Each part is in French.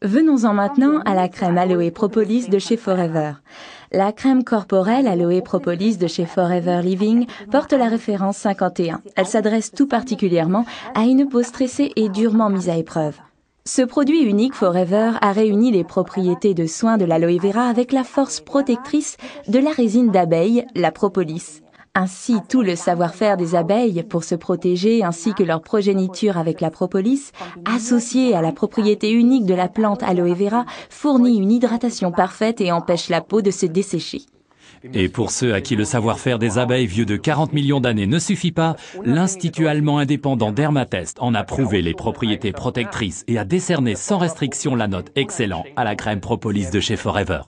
Venons-en maintenant à la crème Aloe Propolis de chez Forever. La crème corporelle Aloe Propolis de chez Forever Living porte la référence 51. Elle s'adresse tout particulièrement à une peau stressée et durement mise à épreuve. Ce produit unique Forever a réuni les propriétés de soins de l'aloe vera avec la force protectrice de la résine d'abeille, la propolis. Ainsi, tout le savoir-faire des abeilles pour se protéger ainsi que leur progéniture avec la propolis, associé à la propriété unique de la plante aloe vera, fournit une hydratation parfaite et empêche la peau de se dessécher. Et pour ceux à qui le savoir-faire des abeilles vieux de 40 millions d'années ne suffit pas, l'Institut allemand indépendant Dermatest en a prouvé les propriétés protectrices et a décerné sans restriction la note excellent à la crème propolis de chez Forever.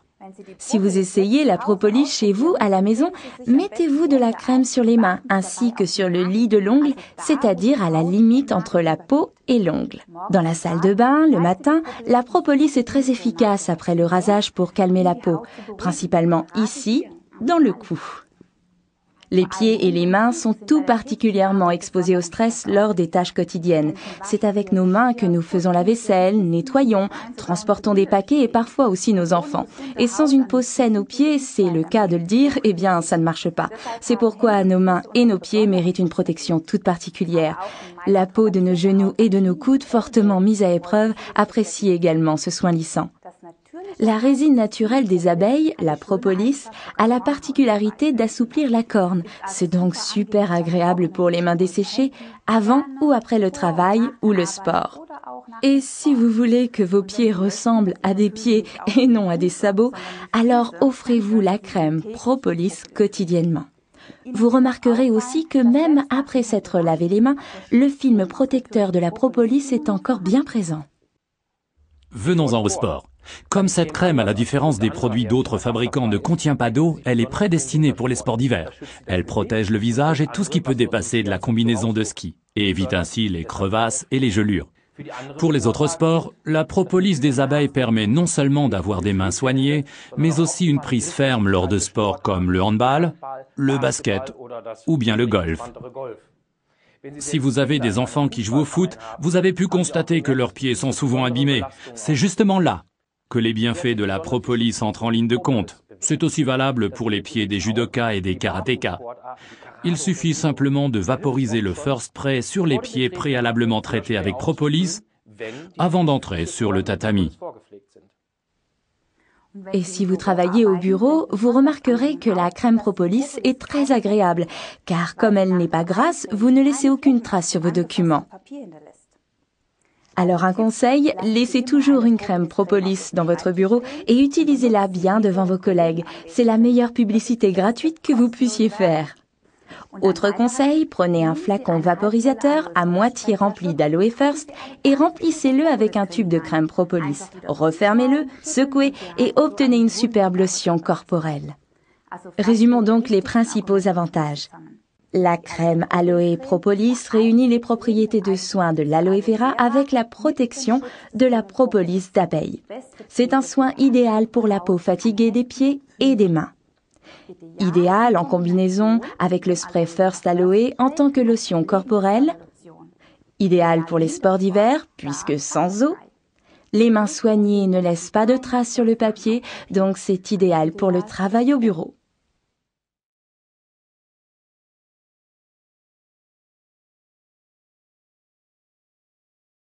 Si vous essayez la propolis chez vous à la maison, mettez-vous de la crème sur les mains ainsi que sur le lit de l'ongle, c'est-à-dire à la limite entre la peau et l'ongle. Dans la salle de bain, le matin, la propolis est très efficace après le rasage pour calmer la peau, principalement ici, dans le cou. Les pieds et les mains sont tout particulièrement exposés au stress lors des tâches quotidiennes. C'est avec nos mains que nous faisons la vaisselle, nettoyons, transportons des paquets et parfois aussi nos enfants. Et sans une peau saine aux pieds, c'est le cas de le dire, eh bien ça ne marche pas. C'est pourquoi nos mains et nos pieds méritent une protection toute particulière. La peau de nos genoux et de nos coudes, fortement mise à épreuve, apprécie également ce soin lissant. La résine naturelle des abeilles, la propolis, a la particularité d'assouplir la corne. C'est donc super agréable pour les mains desséchées, avant ou après le travail ou le sport. Et si vous voulez que vos pieds ressemblent à des pieds et non à des sabots, alors offrez-vous la crème propolis quotidiennement. Vous remarquerez aussi que même après s'être lavé les mains, le film protecteur de la propolis est encore bien présent. Venons-en au sport. Comme cette crème, à la différence des produits d'autres fabricants, ne contient pas d'eau, elle est prédestinée pour les sports d'hiver. Elle protège le visage et tout ce qui peut dépasser de la combinaison de ski, et évite ainsi les crevasses et les gelures. Pour les autres sports, la propolis des abeilles permet non seulement d'avoir des mains soignées, mais aussi une prise ferme lors de sports comme le handball, le basket ou bien le golf. Si vous avez des enfants qui jouent au foot, vous avez pu constater que leurs pieds sont souvent abîmés. C'est justement là que les bienfaits de la propolis entrent en ligne de compte. C'est aussi valable pour les pieds des judokas et des karatékas. Il suffit simplement de vaporiser le First Spray sur les pieds préalablement traités avec propolis avant d'entrer sur le tatami. Et si vous travaillez au bureau, vous remarquerez que la crème propolis est très agréable, car comme elle n'est pas grasse, vous ne laissez aucune trace sur vos documents. Alors un conseil, laissez toujours une crème propolis dans votre bureau et utilisez-la bien devant vos collègues. C'est la meilleure publicité gratuite que vous puissiez faire. Autre conseil, prenez un flacon vaporisateur à moitié rempli d'Aloe First et remplissez-le avec un tube de crème propolis. Refermez-le, secouez et obtenez une superbe lotion corporelle. Résumons donc les principaux avantages. La crème Aloe Propolis réunit les propriétés de soins de l'aloe vera avec la protection de la propolis d'abeille. C'est un soin idéal pour la peau fatiguée des pieds et des mains. Idéal en combinaison avec le spray First Aloe en tant que lotion corporelle. Idéal pour les sports d'hiver puisque sans eau. Les mains soignées ne laissent pas de traces sur le papier, donc c'est idéal pour le travail au bureau.